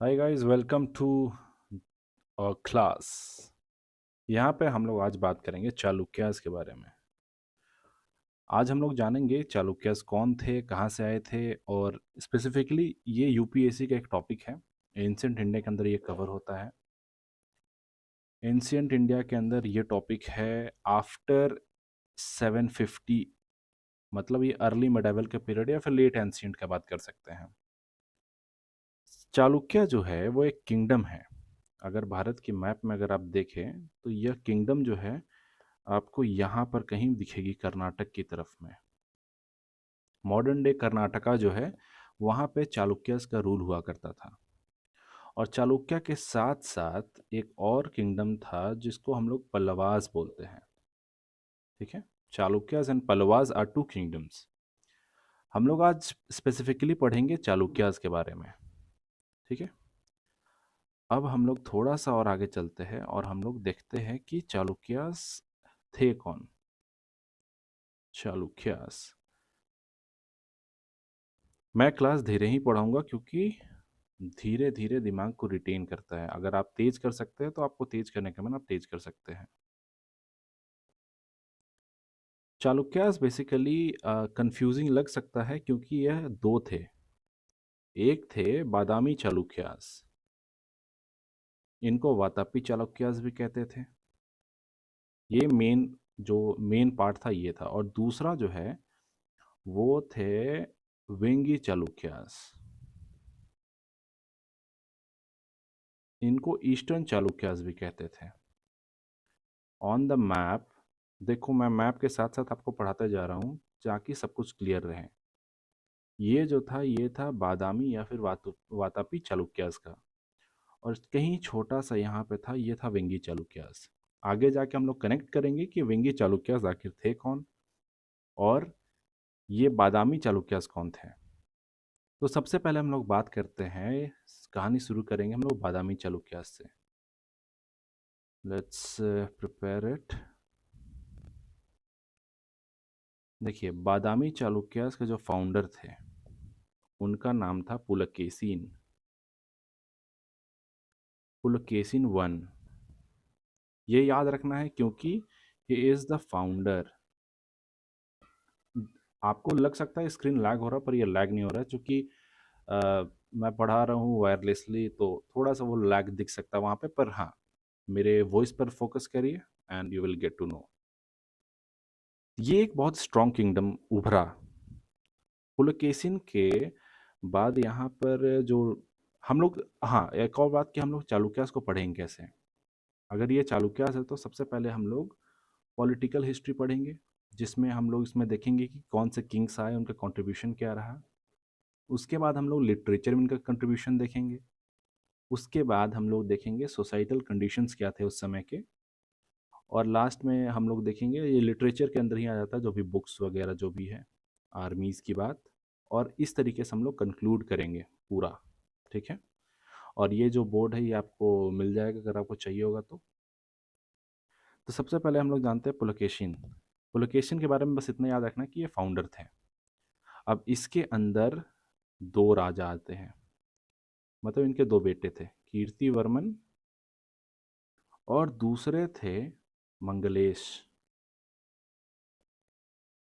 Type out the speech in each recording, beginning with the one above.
Hi guys, welcome to class. यहाँ पे हम लोग आज बात करेंगे चालुक्यास के बारे में। आज हम लोग जानेंगे चालुक्यास कौन थे, कहाँ से आए थे, और स्पेसिफिकली ये यूपीएससी का एक टॉपिक है। एंशियंट इंडिया के अंदर ये कवर होता है। एंशियंट इंडिया के अंदर ये टॉपिक है आफ्टर 750, मतलब ये अर्ली मिडाइवल का पीरियड या फिर लेट एंशियंट का बात कर सकते हैं। चालुक्य जो है वो एक किंगडम है। अगर भारत की मैप में अगर आप देखें तो यह किंगडम जो है आपको यहाँ पर कहीं दिखेगी, कर्नाटक की तरफ में। मॉडर्न डे कर्नाटका जो है वहाँ पे चालुक्यस का रूल हुआ करता था। और चालुक्य के साथ साथ एक और किंगडम था जिसको हम लोग पल्लवास बोलते हैं। ठीक है, Chalukyas and Pallavas are two kingdoms. हम लोग आज स्पेसिफिकली पढ़ेंगे चालुक्यस के बारे में। ठीक है, अब हम लोग थोड़ा सा और आगे चलते हैं और हम लोग देखते हैं कि चालुक्यस थे कौन। चालुक्यस मैं क्लास धीरे ही पढ़ाऊंगा क्योंकि धीरे धीरे दिमाग को रिटेन करता है। अगर आप तेज कर सकते हैं तो आपको तेज करने का मन आप तेज कर सकते हैं। चालुक्यास बेसिकली कंफ्यूजिंग लग सकता है क्योंकि यह दो थे। एक थे बादामी चालुक्यास, इनको वातापी चालुक्यास भी कहते थे। ये मेन पार्ट था ये था। और दूसरा जो है वो थे वेंगी चालुक्यास, इनको ईस्टर्न चालुक्यास भी कहते थे। ऑन द मैप देखो, मैं मैप के साथ साथ आपको पढ़ाता जा रहा हूँ ताकि सब कुछ क्लियर रहे। ये जो था ये था बादामी या फिर वातापी चालुक्यास का। और कहीं छोटा सा यहाँ पे था, ये था वेंगी चालुक्यास। आगे जाके हम लोग कनेक्ट करेंगे कि वेंगी चालुक्यास आखिर थे कौन और ये बादामी चालुक्यास कौन थे। तो सबसे पहले हम लोग बात करते हैं, कहानी शुरू करेंगे हम लोग बादामी चालुक्यास से। Let's prepare it. देखिए, बादामी चालुक्यास के जो फाउंडर थे उनका नाम था पुलकेशिन। पुलकेशिन वन, ये याद रखना है क्योंकि ही इज द फाउंडर। आपको लग सकता है स्क्रीन लैग हो रहा है, पर ये लैग नहीं हो रहा है क्योंकि मैं पढ़ा रहा हूँ वायरलेसली, तो थोड़ा सा वो लैग दिख सकता है वहाँ पे। पर हाँ, मेरे वॉइस पर फोकस करिए and you will get to know. ये एक बहुत स्ट्रॉन्ग किंगडम उभरा। पुलकेशिन के बाद यहाँ पर जो हम लोग, हाँ एक और बात कि हम लोग चालुक्यास को पढ़ेंगे कैसे। अगर ये चालुक्यास है तो सबसे पहले हम लोग पॉलिटिकल हिस्ट्री पढ़ेंगे, जिसमें हम लोग इसमें देखेंगे कि कौन से किंग्स आए, उनका कंट्रीब्यूशन क्या रहा। उसके बाद हम लोग लिटरेचर में इनका कंट्रीब्यूशन देखेंगे। उसके बाद हम लोग देखेंगे सोसाइटल कंडीशंस क्या थे उस समय के। और लास्ट में हम लोग देखेंगे, ये लिटरेचर के अंदर ही आ जाता है जो भी बुक्स वगैरह जो भी है, आर्मीज़ की बात। और इस तरीके से हम लोग कंक्लूड करेंगे पूरा। ठीक है, और ये जो बोर्ड है ये आपको मिल जाएगा अगर आपको चाहिए होगा तो सबसे पहले हम लोग जानते हैं पुलकेशिन। पुलकेशिन के बारे में बस इतना याद रखना कि ये फाउंडर थे। अब इसके अंदर दो राजा आते हैं, मतलब इनके दो बेटे थे, कीर्तिवर्मन और दूसरे थे मंगलेश।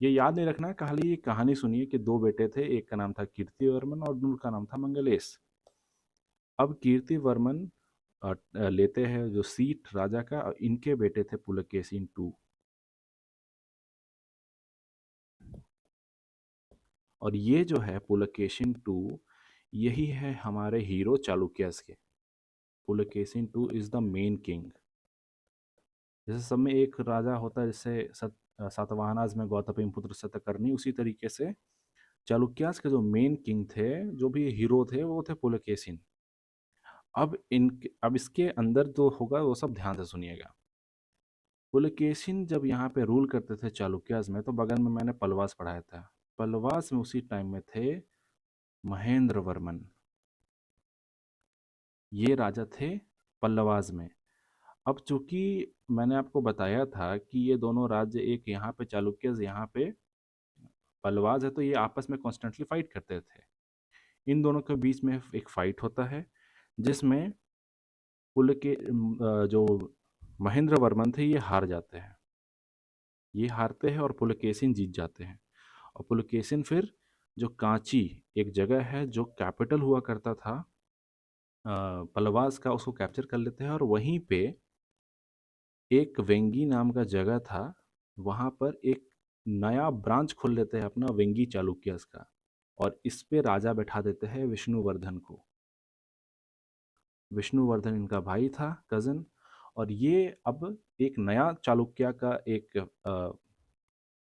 ये याद नहीं रखना है, खाली ये कहानी सुनिए कि दो बेटे थे, एक का नाम था कीर्तिवर्मन और दूसरे का नाम था मंगलेश। अब कीर्तिवर्मन लेते हैं जो सीट राजा का, और इनके बेटे थे पुलकेशिन टू। और ये जो है पुलकेशिन टू, यही है हमारे हीरो चालुक्यस के। Pulakeshin two is the main king. जैसे सब में एक राजा होता है, जैसे सातवाहनाज में गौतमी पुत्र सतकर्णी, उसी तरीके से चालुक्यास के जो मेन किंग थे, जो भी हीरो थे, वो थे पुलकेशिन। अब इसके अंदर जो होगा वो सब ध्यान से सुनिएगा। पुलकेशिन जब यहाँ पे रूल करते थे चालुक्यास में, तो बगल में मैंने पलवास पढ़ाया था। पलवास में उसी टाइम में थे महेंद्र वर्मन। ये राजा थे पल्लवाज में। अब चूंकि मैंने आपको बताया था कि ये दोनों राज्य, एक यहाँ पे चालुक्यस, यहाँ पे पल्लवाज है, तो ये आपस में कॉन्स्टेंटली फाइट करते थे। इन दोनों के बीच में एक फाइट होता है जिसमें जो महेंद्र वर्मन थे ये हार जाते हैं। ये हारते हैं और पुलकेशिन जीत जाते हैं। और पुलकेशिन फिर जो कांची एक जगह है जो कैपिटल हुआ करता था पलवास का, उसको कैप्चर कर लेते हैं और वहीं पे एक वेंगी नाम का जगह था, वहां पर एक नया ब्रांच खोल लेते हैं अपना वेंगी चालुक्यस का, और इस पे राजा बैठा देते हैं विष्णुवर्धन को। विष्णुवर्धन इनका भाई था, कजन। और ये अब एक नया चालुक्य का एक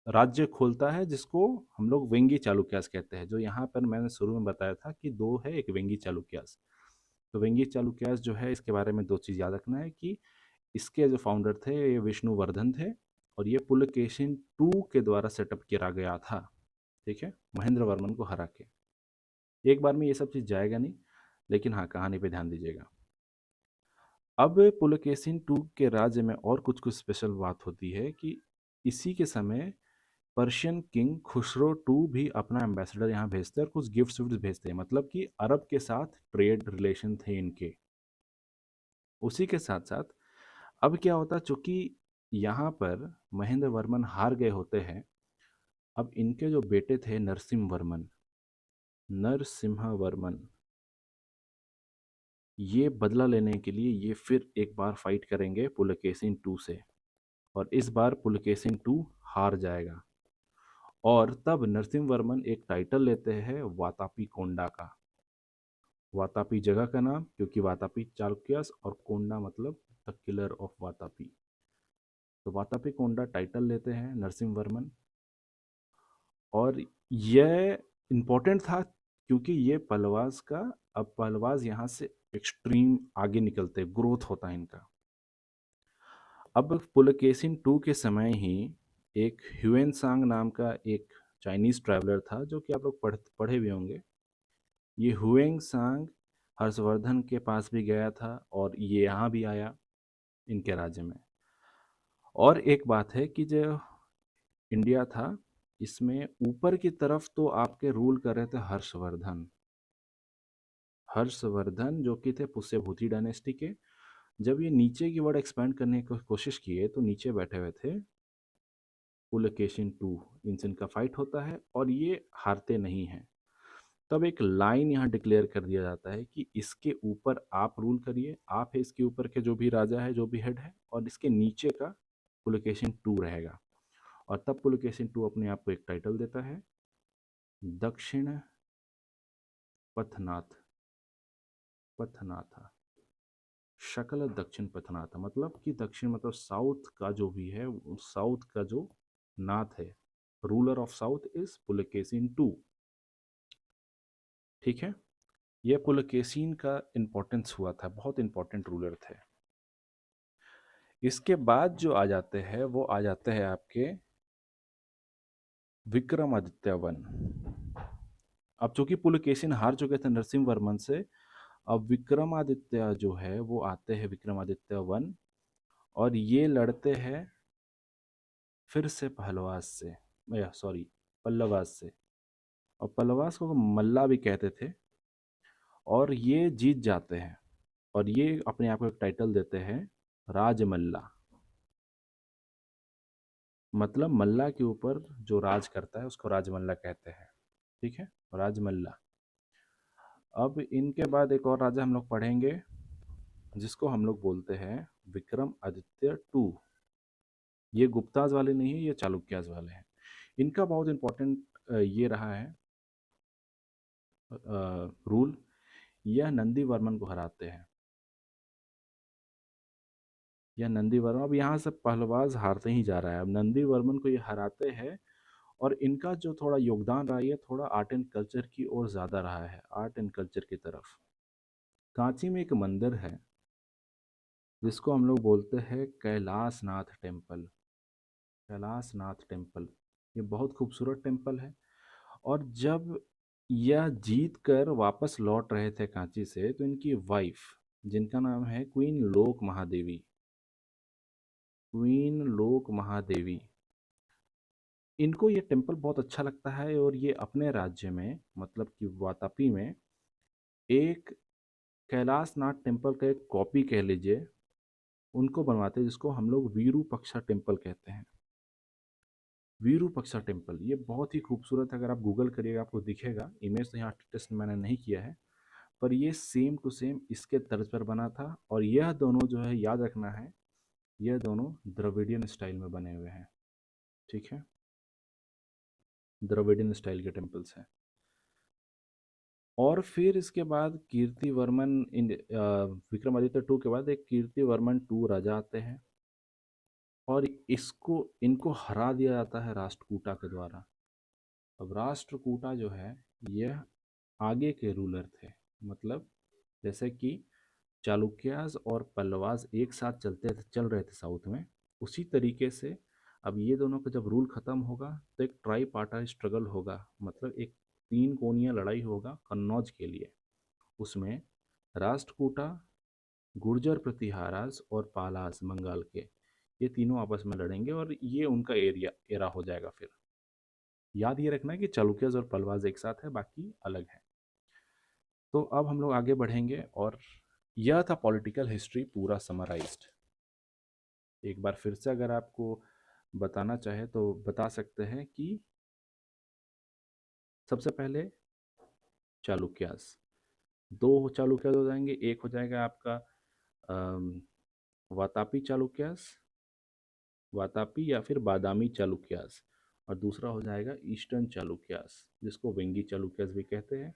राज्य खोलता है जिसको हम लोग वेंगी चालुक्यास कहते हैं। जो यहाँ पर मैंने शुरू में बताया था कि दो है, एक वेंगी चालुक्यास। तो वेंगी चालुक्यास जो है, इसके बारे में दो चीज़ याद रखना है कि इसके जो फाउंडर थे ये विष्णुवर्धन थे, और ये पुलकेशिन टू के द्वारा सेटअप किया गया था। ठीक है, महेंद्र वर्मन को हरा के। एक बार में ये सब चीज़ जाएगा नहीं, लेकिन हाँ, कहानी पे ध्यान दीजिएगा। अब पुलकेशिन टू के राज्य में और कुछ कुछ स्पेशल बात होती है कि इसी के समय पर्शियन किंग खुसरो टू भी अपना एम्बेसडर यहाँ भेजते हैं और कुछ गिफ्ट्स विफ्ट्स भेजते हैं, मतलब कि अरब के साथ ट्रेड रिलेशन थे इनके। उसी के साथ साथ अब क्या होता, चूंकि यहाँ पर महेंद्र वर्मन हार गए होते हैं, अब इनके जो बेटे थे नरसिम्हा वर्मन, ये बदला लेने के लिए ये फिर एक बार फाइट करेंगे पुलकेशिन टू से, और इस बार पुलकेशिन टू हार जाएगा। और तब नरसिम्हा वर्मन एक टाइटल लेते हैं वातापी कोंडा का। वातापी जगह का नाम, क्योंकि वातापी चालुक्यस और कोंडा मतलब द किलर ऑफ वातापी। तो वातापी कोंडा टाइटल लेते हैं नरसिम्हा वर्मन। और यह इम्पोर्टेंट था क्योंकि ये पहलवास का, अब पहलवास यहाँ से एक्सट्रीम आगे निकलते, ग्रोथ होता है इनका। अब पुलकेशिन टू के समय ही एक ह्यूएन सांग नाम का एक चाइनीज ट्रैवलर था, जो कि आप लोग पढ़े भी होंगे। ये हुएंग सांग हर्षवर्धन के पास भी गया था और ये यहाँ भी आया इनके राज्य में। और एक बात है कि जो इंडिया था, इसमें ऊपर की तरफ तो आपके रूल कर रहे थे हर्षवर्धन। हर्षवर्धन जो कि थे पुष्यभूति डायनेस्टी के। जब ये नीचे की वर्ड एक्सपेंड करने की कोशिश किए तो नीचे बैठे हुए थे पुलकेशिन टू। इनसे इनका फाइट होता है और ये हारते नहीं हैं। तब एक लाइन यहाँ डिक्लेयर कर दिया जाता है कि इसके ऊपर आप रूल करिए, आप है इसके ऊपर के जो भी राजा है, जो भी हेड है, और इसके नीचे का पुलकेशिन टू रहेगा। और तब पुलकेशिन टू अपने आप को एक टाइटल देता है, दक्षिण पथनाथ। पथनाथा, शकल दक्षिण पथनाथ, मतलब कि दक्षिण मतलब साउथ का जो भी है, साउथ का जो नाथ है, ruler of south is Pulakeshin two. ठीक है, यह पुलकेशिन का इंपॉर्टेंस हुआ था, बहुत इंपॉर्टेंट रूलर थे। इसके बाद जो आ जाते हैं वो आ जाते हैं आपके विक्रमादित्य वन। अब चूंकि पुलकेशिन हार चुके थे नरसिम्हा वर्मन से, अब विक्रमादित्य जो है वो आते हैं, विक्रमादित्य वन, और ये लड़ते हैं फिर से पहलवास से, या सॉरी पल्लवास से। और पल्लवास को मल्ला भी कहते थे, और ये जीत जाते हैं। और ये अपने आप को एक टाइटल देते हैं राजमल्ला, मतलब मल्ला के ऊपर जो राज करता है उसको राजमल्ला कहते हैं। ठीक है, राजमल्ला। अब इनके बाद एक और राजा हम लोग पढ़ेंगे जिसको हम लोग बोलते हैं विक्रम आदित्य टू। ये गुप्ताज वाले नहीं है, ये चालुक्याज वाले हैं। इनका बहुत इंपॉर्टेंट ये रहा है रूल। यह नंदी वर्मन को हराते हैं। यह नंदी वर्मन, अब यहाँ से पहलवाज हारते ही जा रहा है, अब नंदी वर्मन को ये हराते हैं। और इनका जो थोड़ा योगदान रहा है, ये थोड़ा आर्ट एंड कल्चर की ओर ज़्यादा रहा है, आर्ट एंड कल्चर की तरफ। कांची में एक मंदिर है जिसको हम लोग बोलते हैं कैलाश नाथ टेम्पल। कैलाश नाथ टेम्पल, ये बहुत खूबसूरत टेम्पल है। और जब यह जीत कर वापस लौट रहे थे कांची से, तो इनकी वाइफ, जिनका नाम है क्वीन लोक महादेवी, क्वीन लोक महादेवी, इनको ये टेम्पल बहुत अच्छा लगता है और ये अपने राज्य में, मतलब कि वातापी में, एक कैलाशनाथ टेम्पल का एक कॉपी कह लीजिए, उनको बनवाते हैं, जिसको हम लोग विरूपक्षा टेम्पल कहते हैं। विरूपक्षा टेम्पल ये बहुत ही खूबसूरत है, अगर आप गूगल करिएगा आपको दिखेगा। इमेज तो यहाँ टेस्ट मैंने नहीं किया है, पर ये सेम टू सेम इसके तर्ज पर बना था। और यह दोनों जो है, याद रखना है, यह दोनों द्रविडियन स्टाइल में बने हुए हैं। ठीक है, द्रविडियन स्टाइल के टेम्पल्स हैं। और फिर इसके बाद कीर्तिवर्मन विक्रमादित्य टू के बाद एक कीर्तिवर्मन टू राजा आते हैं, और इसको इनको हरा दिया जाता है राष्ट्रकूटा के द्वारा। अब राष्ट्रकूटा जो है, यह आगे के रूलर थे। मतलब जैसे कि चालुक्यास और पल्लवास एक साथ चल रहे थे साउथ में, उसी तरीके से अब ये दोनों का जब रूल खत्म होगा तो एक ट्राई पार्टा स्ट्रगल होगा, मतलब एक तीन कोणीय लड़ाई होगा कन्नौज के लिए। उसमें राष्ट्रकूटा, गुर्जर प्रतिहारास और पालास बंगाल के, ये तीनों आपस में लड़ेंगे और ये उनका एरा हो जाएगा। फिर याद ये रखना है कि चालुक्यस और पल्लवास एक साथ है, बाकी अलग है। तो अब हम लोग आगे बढ़ेंगे, और यह था पॉलिटिकल हिस्ट्री पूरा समराइज्ड। एक बार फिर से अगर आपको बताना चाहे तो बता सकते हैं कि सबसे पहले चालुक्यास, दो चालुक्यास हो जाएंगे। एक हो जाएगा आपका अम, वातापी चालुक्यास, वातापी या फिर बादामी चालुक्यास, और दूसरा हो जाएगा ईस्टर्न चालुक्यास, जिसको वेंगी चालुक्यास भी कहते हैं।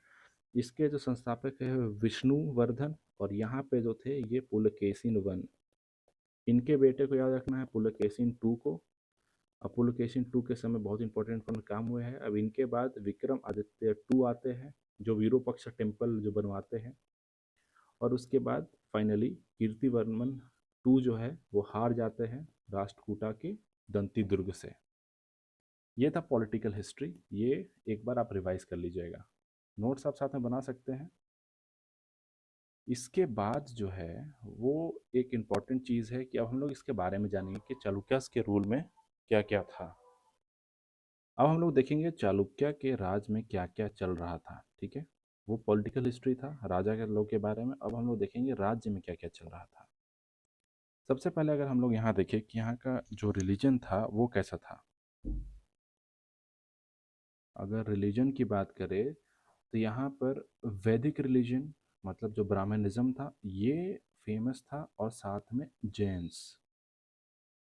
इसके जो संस्थापक है विष्णुवर्धन, और यहाँ पे जो थे ये पुलकेशिन वन। इनके बेटे को याद रखना है, पुलकेशिन टू को। अब पुलकेशिन टू के समय बहुत इंपॉर्टेंट काम हुए हैं। अब इनके बाद विक्रम आदित्य टू आते हैं, जो विरूपक्ष टेम्पल जो बनवाते हैं। और उसके बाद फाइनली कीर्तिवर्मन टू जो है वो हार जाते हैं राष्ट्रकूटा के दंती दुर्ग से। ये था पॉलिटिकल हिस्ट्री, ये एक बार आप रिवाइज कर लीजिएगा, नोट्स आप साथ में बना सकते हैं। इसके बाद जो है वो एक इम्पॉर्टेंट चीज़ है कि अब हम लोग इसके बारे में जानेंगे कि चालुक्यास के रूल में क्या क्या था। अब हम लोग देखेंगे चालुक्य के राज में क्या क्या चल रहा था। ठीक है, वो पॉलिटिकल हिस्ट्री था राजा के लोग के बारे में। अब हम लोग देखेंगे राज्य में क्या क्या चल रहा था। सबसे पहले अगर हम लोग यहाँ देखें कि यहाँ का जो रिलीजन था वो कैसा था। अगर रिलीजन की बात करें तो यहाँ पर वैदिक रिलीजन, मतलब जो ब्राह्मणिज्म था, ये फेमस था। और साथ में जैन्स,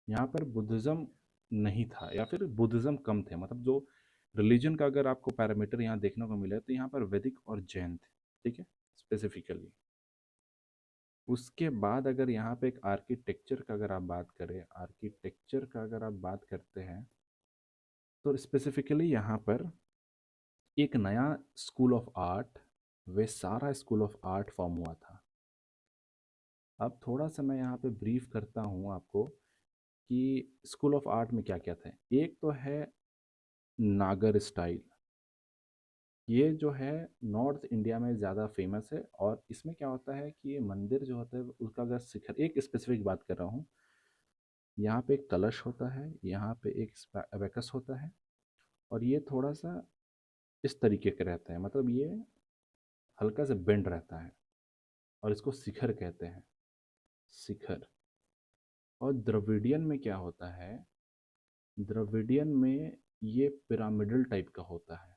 यहाँ पर बुद्धिज़्म नहीं था, या फिर बुद्धिज़्म कम थे। मतलब जो रिलीजन का अगर आपको पैरामीटर यहाँ देखने को मिले तो यहाँ पर वैदिक और जैन थे। ठीक है, स्पेसिफिकली। उसके बाद अगर यहाँ पे एक आर्किटेक्चर का अगर आप बात करें, आर्किटेक्चर का अगर आप बात करते हैं तो स्पेसिफिकली यहाँ पर एक नया स्कूल ऑफ आर्ट, वे सारा स्कूल ऑफ आर्ट फॉर्म हुआ था। अब थोड़ा सा मैं यहाँ पे ब्रीफ करता हूँ आपको कि स्कूल ऑफ आर्ट में क्या क्या था। एक तो है नागर स्टाइल, ये जो है नॉर्थ इंडिया में ज़्यादा फेमस है। और इसमें क्या होता है कि ये मंदिर जो होता है उसका अगर शिखर, एक स्पेसिफिक बात कर रहा हूँ, यहाँ पे एक कलश होता है, यहाँ पे एक एबेकस होता है, और ये थोड़ा सा इस तरीके का रहता है, मतलब ये हल्का सा बेंड रहता है, और इसको शिखर कहते हैं, शिखर। और द्रविडियन में क्या होता है, द्रविडियन में ये पिरामिडल टाइप का होता है,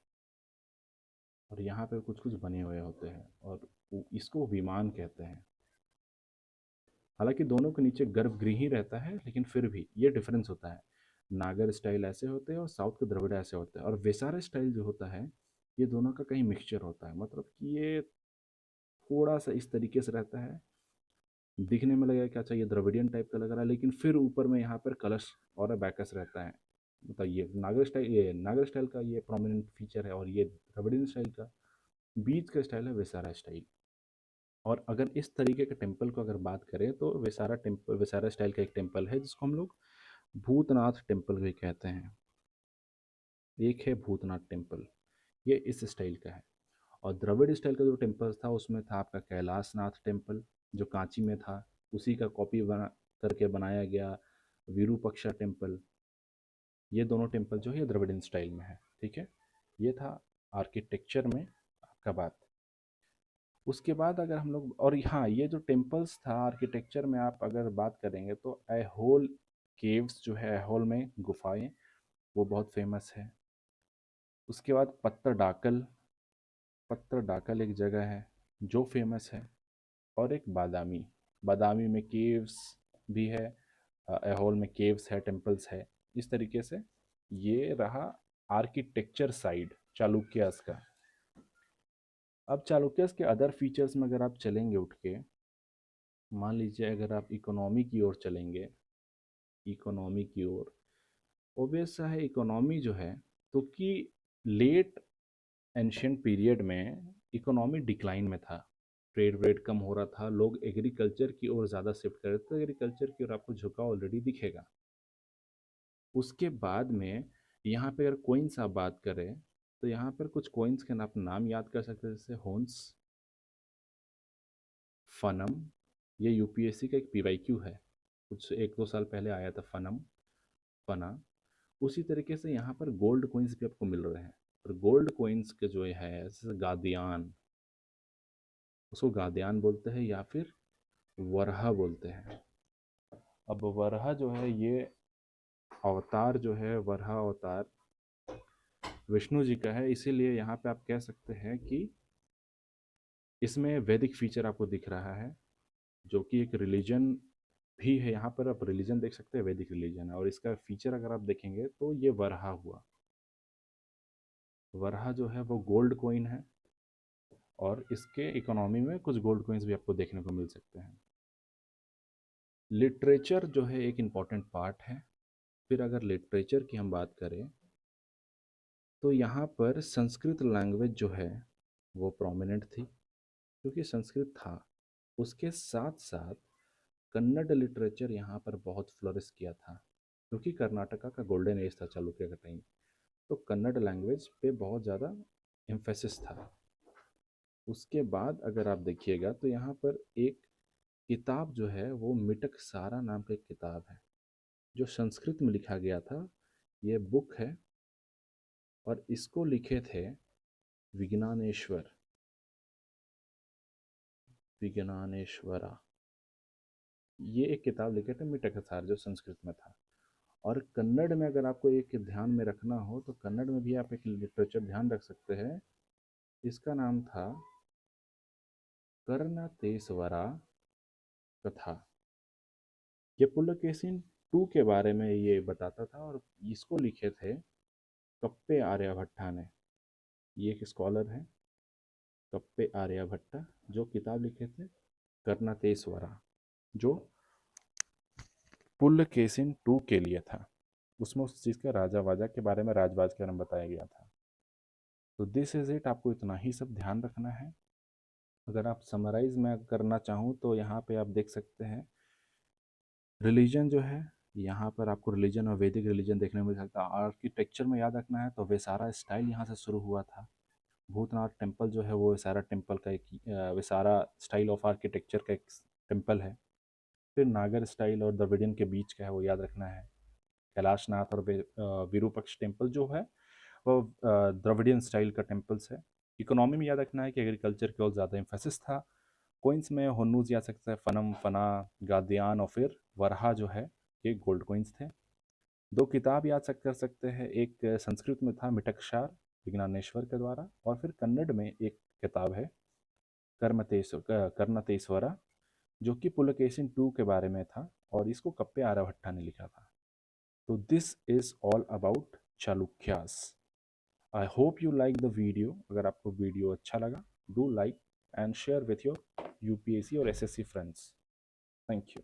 और यहाँ पे कुछ कुछ बने हुए होते हैं, और इसको विमान कहते हैं। हालांकि दोनों के नीचे गर्भगृह ही रहता है, लेकिन फिर भी ये डिफरेंस होता है। नागर स्टाइल ऐसे होते हैं और साउथ के द्रविड़ ऐसे होते हैं। और वेसारा स्टाइल जो होता है, ये दोनों का कहीं मिक्सचर होता है, मतलब कि ये थोड़ा सा इस तरीके से रहता है, दिखने में लगेगा कि अच्छा ये द्रविडियन टाइप का लग रहा है, लेकिन फिर ऊपर में यहाँ पर कलश और बैकस रहता है। मतलब ये नागर स्टाइल का ये प्रोमिनेंट फीचर है, और ये द्रविडियन स्टाइल का बीच का स्टाइल है वेसारा स्टाइल। और अगर इस तरीके के टेम्पल को अगर बात करें तो वेसारा स्टाइल का एक टेम्पल है जिसको हम लोग भूतनाथ टेम्पल भी कहते हैं। एक है भूतनाथ टेम्पल, ये इस स्टाइल का है। और द्रविड़ स्टाइल का जो टेम्पल था उसमें था आपका कैलाशनाथ टेम्पल, जो कांची में था, उसी का कॉपी बना करके बनाया गया विरूपक्षा टेम्पल। ये दोनों टेम्पल जो है ये द्रविडियन स्टाइल में है। ठीक है, ये था आर्किटेक्चर में आपका बात। उसके बाद अगर हम लोग और हाँ, ये जो टेम्पल्स था आर्किटेक्चर में आप अगर बात करेंगे तो ऐहोल केव्स जो है, ऐहोल में गुफाएं, वो बहुत फेमस है। उसके बाद पत्थर डाकल एक जगह है जो फेमस है। और एक बादामी, बादामी में केव्स भी है, ऐहोल में केव्स है, टेम्पल्स है। इस तरीके से ये रहा आर्किटेक्चर साइड चालुक्यास का। अब चालुक्यस के अदर फीचर्स में अगर आप चलेंगे उठ के, मान लीजिए अगर आप इकोनॉमी की ओर चलेंगे, इकोनॉमी की ओर, ओबियस है इकोनॉमी जो है, तो कि लेट एंशियंट पीरियड में इकोनॉमी डिक्लाइन में था, ट्रेड व्रेड कम हो रहा था, लोग एग्रीकल्चर की ओर ज़्यादा शिफ्ट कर रहे थे। तो एग्रीकल्चर की ओर आपको झुकाव ऑलरेडी दिखेगा। उसके बाद में यहाँ पे अगर कोइंस आप बात करें, तो यहाँ पर कुछ कोइंस के आप नाम याद कर सकते हैं, जैसे होन्स, फनम। ये यूपीएससी का एक पीवाईक्यू है, कुछ 1-2 साल पहले आया था, फनम, फना। उसी तरीके से यहाँ पर गोल्ड कोइंस भी आपको मिल रहे हैं। और गोल्ड कोइंस के जो है, जैसे गादियान, उसको गादियान बोलते हैं या फिर वरहा बोलते हैं। अब वरहा जो है, ये अवतार जो है, वरहा अवतार विष्णु जी का है, इसीलिए यहाँ पे आप कह सकते हैं कि इसमें वैदिक फीचर आपको दिख रहा है, जो कि एक रिलीजन भी है। यहाँ पर आप रिलीजन देख सकते हैं, वैदिक रिलीजन है। और इसका फीचर अगर आप देखेंगे तो ये वरहा हुआ, वरहा जो है वो गोल्ड कोइन है। और इसके इकोनॉमी में कुछ गोल्ड कोइंस भी आपको देखने को मिल सकते हैं। लिटरेचर जो है एक इम्पॉर्टेंट पार्ट है। फिर अगर लिटरेचर की हम बात करें, तो यहाँ पर संस्कृत लैंग्वेज जो है वो प्रोमिनेंट थी, क्योंकि संस्कृत था। उसके साथ साथ कन्नड़ लिटरेचर यहाँ पर बहुत फ्लोरिश किया था, क्योंकि कर्नाटका का गोल्डन एज था चालुक्य का टाइम। तो कन्नड़ लैंग्वेज पे बहुत ज़्यादा एम्फेसिस था। उसके बाद अगर आप देखिएगा तो यहाँ पर एक किताब जो है वो मिटक सारा नाम का एक किताब है, जो संस्कृत में लिखा गया था। ये बुक है और इसको लिखे थे विज्ञानेश्वर, विज्ञानेश्वरा। ये एक किताब लिखे थे मिटक सार, जो संस्कृत में था। और कन्नड़ में अगर आपको एक ध्यान में रखना हो, तो कन्नड़ में भी आप एक लिटरेचर ध्यान रख सकते हैं। इसका नाम था कर्णतेश्वरा कथा। ये पुलकेशिन टू के बारे में ये बताता था, और इसको लिखे थे कप्पे आर्यभट्टा ने। ये एक स्कॉलर है, कप्पे आर्यभट्टा, जो किताब लिखे थे कर्णतेश्वरा, जो पुलकेशिन टू के लिए था। उसमें उस चीज़ का राजा वाजा के बारे में, राजवाज के बारे में बताया गया था। तो दिस इज़ इट, आपको इतना ही सब ध्यान रखना है। अगर आप समराइज में करना चाहूँ तो यहाँ पे आप देख सकते हैं रिलीजन जो है, यहाँ पर आपको रिलीजन और वैदिक रिलीजन देखने को मिल सकता है। आर्किटेक्चर में याद रखना है तो वेसारा स्टाइल यहाँ से शुरू हुआ था। भूतनाथ टेम्पल जो है वो वेसारा टेम्पल का एक वेसारा स्टाइल ऑफ आर्किटेक्चर का एक टेम्पल है। फिर नागर स्टाइल और द्रविडियन के बीच का है, वो याद रखना है। कैलाशनाथ और विरूपक्ष टेम्पल जो है वो द्रविडियन स्टाइल का टेम्पल्स है। इकोनॉमी में याद रखना है कि एग्रीकल्चर की ओर ज़्यादा एम्फेसिस था। कोइंस में होन्नूज याद सकता है, फनम, फना, गादियान और फिर वरहा जो है, ये गोल्ड कोइंस थे। दो किताब याद कर सकते हैं, एक संस्कृत में था मिटकसार विज्ञानेश्वर के द्वारा, और फिर कन्नड़ में एक किताब है कर्णतेश्वरा, जो कि पुलकेशिन टू के बारे में था, और इसको कप्पे आर्यभट्टा ने लिखा था। तो this is all about Chalukyas. I hope you like the video. अगर आपको वीडियो अच्छा लगा, do like and share with your UPSC और एसएससी फ्रेंड्स। Thank you.